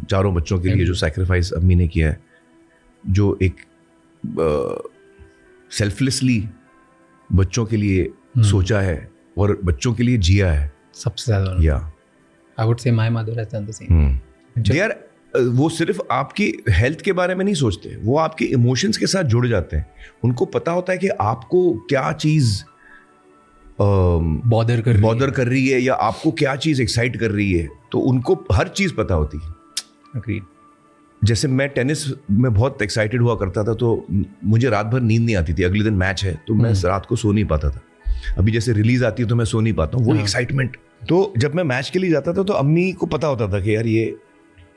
चारों बच्चों के लिए जो सैक्रिफाइस अम्मी ने किया है, जो एक सेल्फलेसली बच्चों के लिए सोचा है और बच्चों के लिए जिया है सबसे ज़्यादा. या I would say my mother has done the same. They are, वो सिर्फ आपकी हेल्थ के बारे में नहीं सोचते, वो आपके इमोशंस के साथ जुड़ जाते हैं. उनको पता होता है कि आपको क्या चीज़ बॉदर कर रही है या आपको क्या चीज़ एक्साइट कर रही है, तो उनको हर चीज़ पता होती है. Agreed. जैसे मैं टेनिस में बहुत एक्साइटेड हुआ करता था, तो मुझे रात भर नींद नहीं आती थी. अगले दिन मैच है तो मैं रात को सो नहीं पाता था. अभी जैसे रिलीज आती है तो मैं सो नहीं पाता हूँ, वो एक्साइटमेंट. तो जब मैं मैच के लिए जाता था तो अम्मी को पता होता था कि यार ये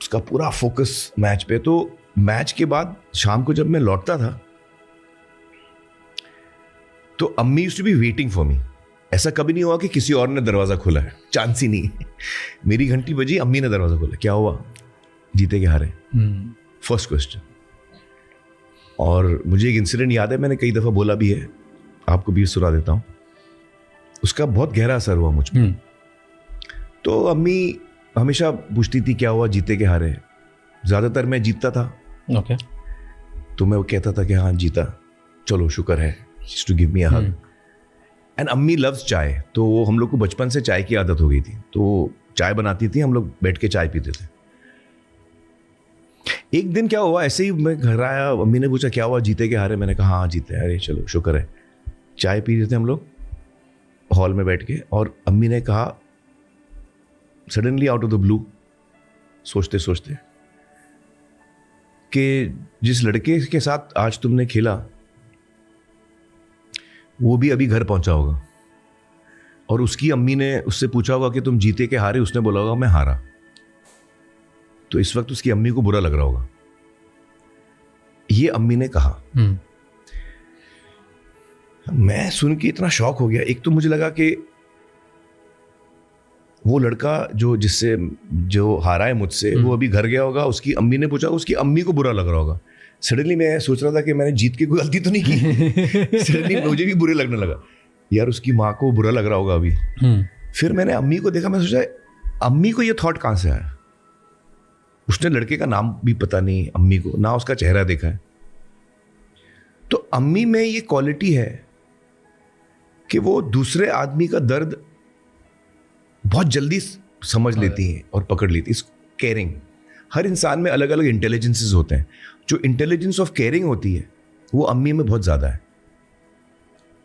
उसका पूरा फोकस मैच पे. तो मैच के बाद शाम को जब मैं लौटता था तो अम्मी used to be waiting for me. ऐसा कभी नहीं हुआ कि किसी और ने दरवाजा खोला है, चांस ही नहीं. मेरी घंटी बजी, अम्मी ने दरवाजा खोला, क्या हुआ, जीते क्या हारे, फर्स्ट क्वेश्चन. और मुझे एक इंसिडेंट याद है, मैंने कई दफ़ा बोला भी है, आपको भी सुना देता हूँ. उसका बहुत गहरा असर हुआ मुझ पर. तो अम्मी हमेशा पूछती थी क्या हुआ, जीते के हारे. ज़्यादातर मैं जीतता था. ओके. तो मैं वो कहता था कि हाँ जीता, चलो शुक्र है. She to give me a hug. And अम्मी लव्स चाय, तो वो हम लोग को बचपन से चाय की आदत हो गई थी. तो चाय बनाती थी, हम लोग बैठ के चाय पीते थे. एक दिन क्या हुआ, ऐसे ही मैं घर आया, अम्मी ने पूछा क्या हुआ, जीते के हारे. मैंने कहा हाँ जीते. अरे चलो शुक्र है. चाय पी रहे थे हम लोग हॉल में बैठ के, और अम्मी ने कहा suddenly out of the blue, सोचते सोचते, कि जिस लड़के के साथ आज तुमने खेला वो भी अभी घर पहुंचा होगा, और उसकी अम्मी ने उससे पूछा होगा कि तुम जीते के हारे, उसने बोला होगा मैं हारा. तो इस वक्त उसकी अम्मी को बुरा लग रहा होगा. ये अम्मी ने कहा. मैं सुन के इतना शॉक हो गया. एक तो मुझे लगा कि वो लड़का जो हारा है मुझसे, वो अभी घर गया होगा, उसकी अम्मी ने पूछा, उसकी अम्मी को बुरा लग रहा होगा. सडनली मैं सोच रहा था कि मैंने जीत के कोई गलती तो नहीं की. सडनली मुझे भी बुरे लगने लगा, यार उसकी माँ को बुरा लग रहा होगा अभी. फिर मैंने अम्मी को देखा, मैं सोचा अम्मी को ये थॉट कहाँ से आया. उसने लड़के का नाम भी पता नहीं अम्मी को, ना उसका चेहरा देखा है. तो अम्मी में ये क्वालिटी है कि वो दूसरे आदमी का दर्द बहुत जल्दी समझ लेती हैं और पकड़ लेती है. केयरिंग, हर इंसान में अलग अलग इंटेलिजेंसेस होते हैं. जो इंटेलिजेंस ऑफ केयरिंग होती है वो अम्मी में बहुत ज़्यादा है.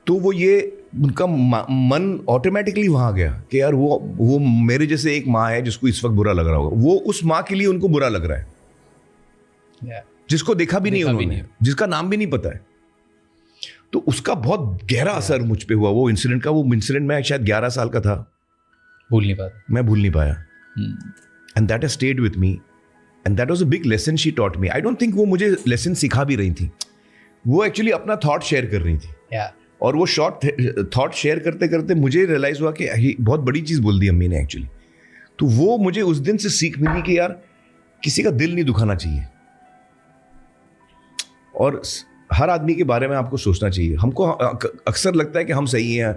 तो वो ये उनका मन ऑटोमेटिकली वहाँ गया कि यार वो मेरे जैसे एक माँ है जिसको इस वक्त बुरा लग रहा होगा, वो उस माँ के लिए उनको बुरा लग रहा है, जिसको देखा भी नहीं उन्होंने, जिसका नाम भी नहीं पता है. तो उसका बहुत गहरा असर मुझ पे हुआ वो इंसिडेंट का. वो इंसिडेंट मैं शायद 11 साल का था, भूल नहीं पाता. मैं भूल नहीं पाया. And that has stayed with me and that was a big lesson she taught me. I don't think वो मुझे लेसन सिखा भी रही थी, वो एक्चुअली अपना थॉट शेयर कर रही थी. Yeah. और वो शॉर्ट थॉट शेयर करते करते मुझे रियलाइज हुआ कि ये बहुत बड़ी चीज़ बोल दी अम्मी ने एक्चुअली. तो वो मुझे उस दिन से सीख मिली कि यार किसी का दिल नहीं दुखाना चाहिए और हर आदमी के बारे में आपको सोचना चाहिए. हमको अक्सर लगता है कि हम सही हैं,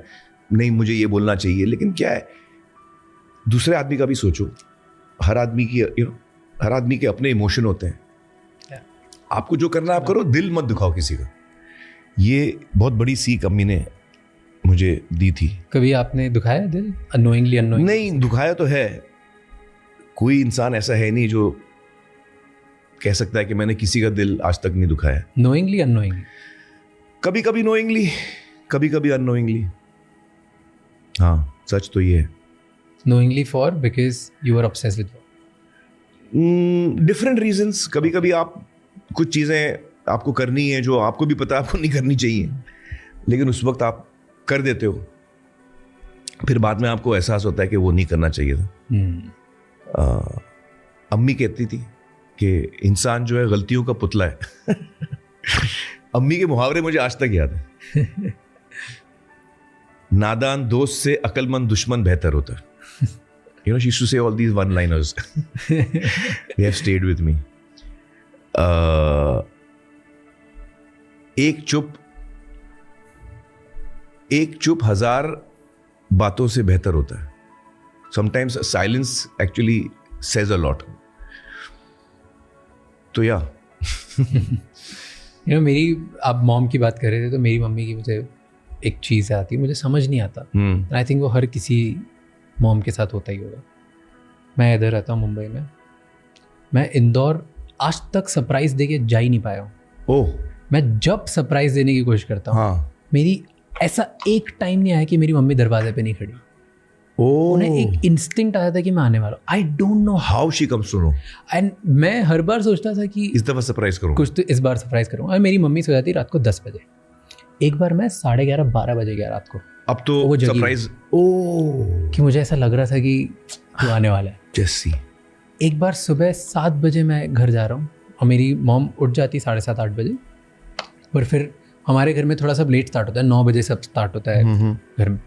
नहीं मुझे ये बोलना चाहिए, लेकिन क्या है दूसरे आदमी का भी सोचो. हर आदमी की हर आदमी के अपने इमोशन होते हैं. आपको जो करना है आप करो, दिल मत दुखाओ किसी का. ये बहुत बड़ी सीख अम्मी ने मुझे दी थी. कभी आपने दुखाया दिल अननोइंगली? नहीं, दुखाया तो है. कोई इंसान ऐसा है नहीं जो कह सकता है कि मैंने किसी का दिल आज तक नहीं दुखाया. Knowingly unknowingly? कभी कभी नोइंगली, कभी कभी अननोइंगली. हाँ, सच तो ये है. Knowingly for because you are obsessed with different reasons. कभी कभी आप कुछ चीज़ें आपको करनी है जो आपको भी पता है आपको नहीं करनी चाहिए, लेकिन उस वक्त आप कर देते हो, फिर बाद में आपको एहसास होता है कि वो नहीं करना चाहिए था. अम्मी कहती थी कि इंसान जो है गलतियों का पुतला है. अम्मी के मुहावरे मुझे आज तक याद है. नादान दोस्त से अक्लमंद दुश्मन बेहतर होता है. You know, she used to say all these one-liners. They have stayed with me. एक चुप हजार बातों से बेहतर होता है. Sometimes silence actually says a lot. तो या मेरी आप मॉम की बात कर रहे थे तो मेरी मम्मी की मुझे एक चीज़ आती है, मुझे समझ नहीं आता. आई थिंक वो हर किसी मॉम के साथ होता ही होगा. मैं इधर रहता हूँ मुंबई में, मैं इंदौर आज तक सरप्राइज देके जा ही नहीं पाया हूँ. ओह. मैं जब सरप्राइज देने की कोशिश करता हूँ, मेरी ऐसा एक टाइम नहीं आया कि मेरी मम्मी दरवाजे पे नहीं खड़ी. उन्हें एक इंस्टिंक्ट आया था कि मैं आने वाला हूँ. I don't know how she comes to know. And मैं हर बार सोचता था कि इस दफा सरप्राइज करूँ, कुछ तो इस बार सरप्राइज करूँगा. और मेरी मम्मी सो जाती रात को 10 बजे. एक बार मैं 11:30-12 बजे गया रात को. अब तो वो सरप्राइज कि मुझे ऐसा लग रहा था कि तू आने वाला है. जैसी एक बार सुबह 7 बजे मैं घर जा रहा हूँ और मेरी मॉम उठ जाती 7:30-8 बजे. पर फिर हमारे घर में थोड़ा सा लेट स्टार्ट होता है, 9 बजे सब स्टार्ट होता है घर में.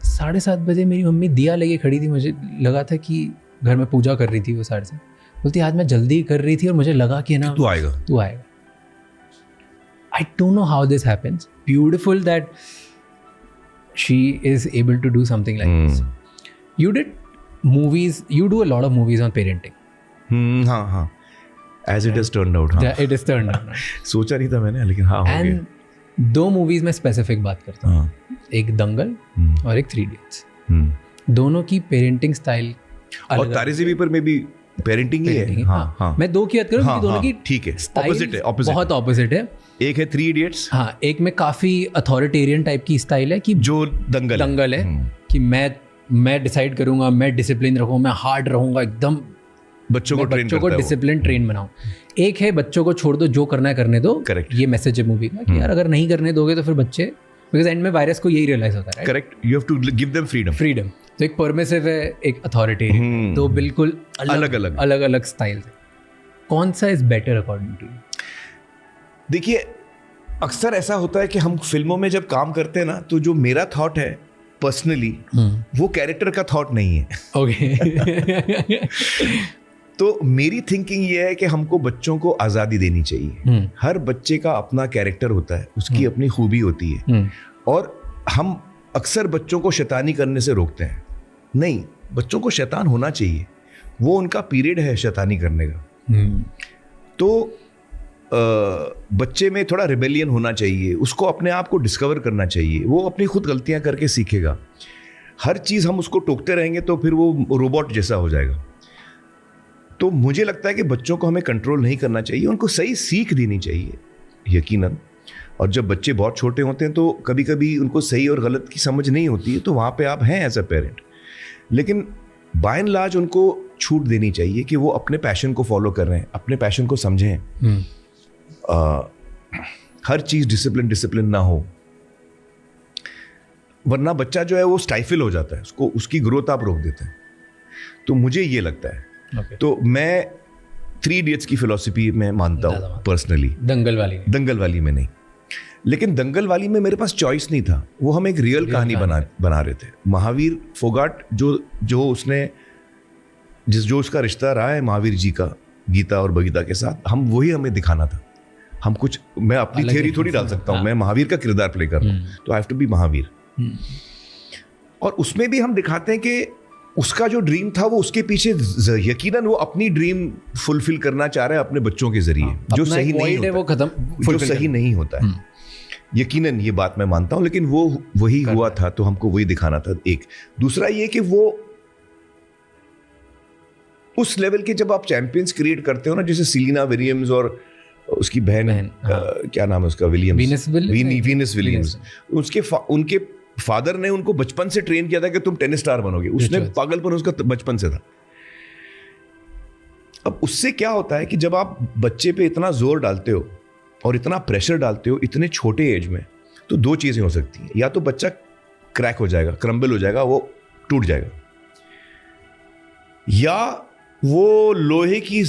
7:30 बजे मेरी मम्मी दिया लेके खड़ी थी. मुझे लगा था कि घर में पूजा कर रही थी वो 7:30. बोलती आज मैं जल्दी कर रही थी और मुझे लगा कि ना तू आएगा. I don't know how this happens. Beautiful that she is able to do something like this. You did movies. You do a lot of movies on parenting. हाँ. As it has turned out. Yeah, it has turned out. सोचा नहीं था मैंने, लेकिन हाँ हो गया. And 2 movies में स्पेसिफिक बात करता हूँ. एक दंगल और एक 3 Idiots. दोनों की पेरेंटिंग स्टाइल और तारे ज़मीं पर में भी पेरेंटिंग ही है. हाँ. मैं 2 की बात करूँ, दोनों की ठीक है, ऑपोजिट है. बहुत ऑपोजिट है. एक है 3 Idiots. हाँ, एक में काफी अथॉरिटेरियन टाइप की स्टाइल है कि जो दंगल है कि मैं डिसाइड करूंगा, मैं डिसिप्लिन रखूंगा, मैं हार्ड रहूंगा, एकदम बच्चों को डिसिप्लिन ट्रेन बनाऊं. एक है बच्चों को छोड़ दो, जो करना है करने दो. करेक्ट. ये मैसेज है मूवी का कि यार अगर नहीं करने दोगे तो फिर बच्चे, बिकॉज एंड में वायरस को यही रियलाइज होता है. Correct. You have to give them freedom. तो एक परमिसिव है, एक अथॉरिटेरियन. तो बिल्कुल अलग स्टाइल है. कौन सा is better according to you? देखिए, अक्सर ऐसा होता है कि हम फिल्मों में जब काम करते हैं ना, तो जो मेरा थॉट है पर्सनली वो कैरेक्टर का थॉट नहीं है. ओके. तो मेरी थिंकिंग ये है कि हमको बच्चों को आज़ादी देनी चाहिए. हर बच्चे का अपना कैरेक्टर होता है, उसकी अपनी खूबी होती है. और हम अक्सर बच्चों को शैतानी करने से रोकते हैं. नहीं, बच्चों को शैतान होना चाहिए, वो उनका पीरियड है शैतानी करने का. तो बच्चे में थोड़ा रिबेलियन होना चाहिए, उसको अपने आप को डिस्कवर करना चाहिए. वो अपनी खुद गलतियां करके सीखेगा. हर चीज़ हम उसको टोकते रहेंगे तो फिर वो रोबोट जैसा हो जाएगा. तो मुझे लगता है कि बच्चों को हमें कंट्रोल नहीं करना चाहिए, उनको सही सीख देनी चाहिए यकीनन. और जब बच्चे बहुत छोटे होते हैं तो कभी कभी उनको सही और गलत की समझ नहीं होती है, तो वहाँ पे आप हैं एज अ पेरेंट. लेकिन बाय एंड लार्ज उनको छूट देनी चाहिए कि वो अपने पैशन को फॉलो कर रहे हैं, अपने पैशन को समझें. हर चीज़ डिसिप्लिन ना हो. वरना बच्चा जो है वो स्टाइफल हो जाता है, उसको उसकी ग्रोथ आप रोक देते हैं। तो मुझे ये लगता है। तो मैं 3 इडियट्स की फिलॉसफी में मानता हूँ पर्सनली, दंगल वाली में नहीं। लेकिन दंगल वाली में मेरे पास चॉइस नहीं था, वो हम एक रियल कहानी बना रहे थे। महावीर फोगाट जो उसने जो उसका रिश्ता रहा है महावीर जी का गीता और बगीता के साथ, वही हमें दिखाना था। हम कुछ, मैं अपनी थियरी थोड़ी डाल सकता हूँ, मैं महावीर का किरदार प्ले कर रहा हूँ, तो I have to be Mahavir. और उसमें भी हम दिखाते हैं कि उसका जो ड्रीम था वो उसके पीछे यकीनन वो अपनी ड्रीम फुलफिल करना चाह रहा है अपने बच्चों के जरिए, जो सही नहीं होता, वो खत्म जो सही नहीं होता है। यकीनन ये बात मैं मानता हूं, लेकिन वो वही हुआ था, तो हमको वही दिखाना था। एक दूसरा ये कि वो उस लेवल के जब आप चैंपियंस क्रिएट करते हो ना, जैसे सिलीना विलियम्स और उसकी बहन क्या नाम है उसका, विलियम्स, वीनस विलियम्स, उनके फादर ने उनको बचपन से ट्रेन किया था कि तुम टेनिस स्टार बनोगे। उसने पागलपन उसका बचपन से था। अब उससे क्या होता है कि जब आप बच्चे पे इतना जोर डालते हो और इतना प्रेशर डालते हो इतने छोटे एज में, तो 2 चीजें हो सकती हैं। या तो बच्चा क्रैक हो जाएगा, क्रम्बल हो जाएगा, वो टूट जाएगा, या वो लोहे की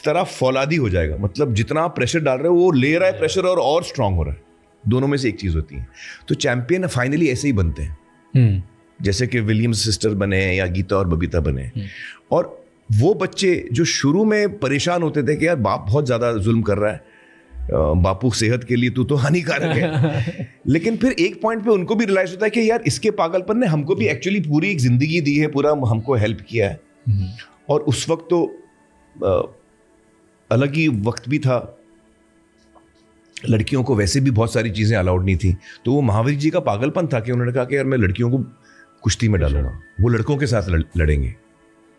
तरह फौलादी हो जाएगा। मतलब जितना आप प्रेशर डाल रहे हो वो ले रहा है प्रेशर और स्ट्रांग हो रहा है। दोनों में से एक चीज होती है। तो चैंपियन फाइनली ऐसे ही बनते हैं, जैसे कि विलियम्स सिस्टर बने या गीता और बबीता बने। और वो बच्चे जो शुरू में परेशान होते थे कि यार बाप बहुत ज्यादा जुल्म कर रहा है, बापू सेहत के लिए तू तो हानिकारक है, लेकिन फिर एक पॉइंट पे उनको भी रियलाइज होता है कि यार इसके पागलपन ने हमको भी एक्चुअली पूरी एक जिंदगी दी है, पूरा हमको हेल्प किया है। और उस वक्त तो अलग ही वक्त भी था, लड़कियों को वैसे भी बहुत सारी चीजें अलाउड नहीं थी। तो वो महावीर जी का पागलपन था कि उन्होंने कहा कि यार मैं लड़कियों को कुश्ती में डालूंगा, वो लड़कों के साथ लड़ेंगे।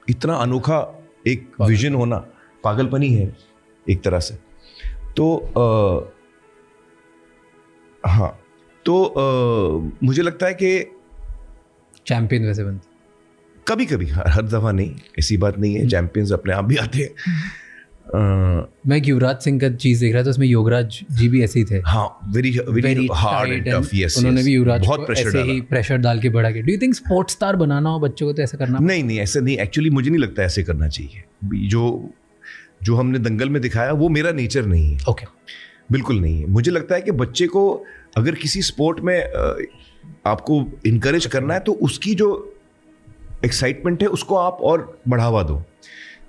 इतना अनोखा एक विजन होना पागलपन ही है एक तरह से। तो हाँ, तो मुझे लगता है कि चैंपियन वैसे बनते कभी कभी, हर दफा नहीं, ऐसी बात नहीं है। चैंपियंस अपने आप भी आते हैं। मैं युवराज सिंह का चीज देख रहा था, उसमें योगराज जी भी ऐसे ही थे। हाँ, very hard and tough. Yes, उन्होंने भी युवराज बहुत प्रेशर डाल के बढ़ा के। Do you think sports star बनाना हो बच्चों को तो ऐसा करना? नहीं, ऐसा नहीं। एक्चुअली मुझे नहीं लगता ऐसे करना चाहिए। जो हमने दंगल में दिखाया वो मेरा नेचर नहीं है। ओके, बिल्कुल नहीं है। मुझे लगता है कि बच्चे को अगर किसी स्पोर्ट में आपको इनकरेज करना है तो उसकी जो एक्साइटमेंट है उसको आप और बढ़ावा दो,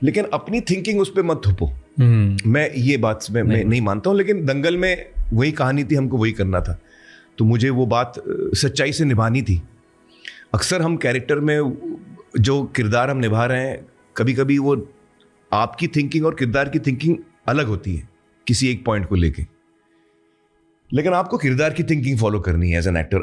लेकिन अपनी थिंकिंग उस पर मत थोपो। मैं ये बात मैं नहीं मानता हूँ, लेकिन दंगल में वही कहानी थी, हमको वही करना था, तो मुझे वो बात सच्चाई से निभानी थी। अक्सर हम कैरेक्टर में जो किरदार हम निभा रहे हैं, कभी कभी वो आपकी थिंकिंग और किरदार की थिंकिंग अलग होती है किसी एक पॉइंट को लेके, लेकिन आपको किरदार की थिंकिंग फॉलो करनी है एज एन एक्टर।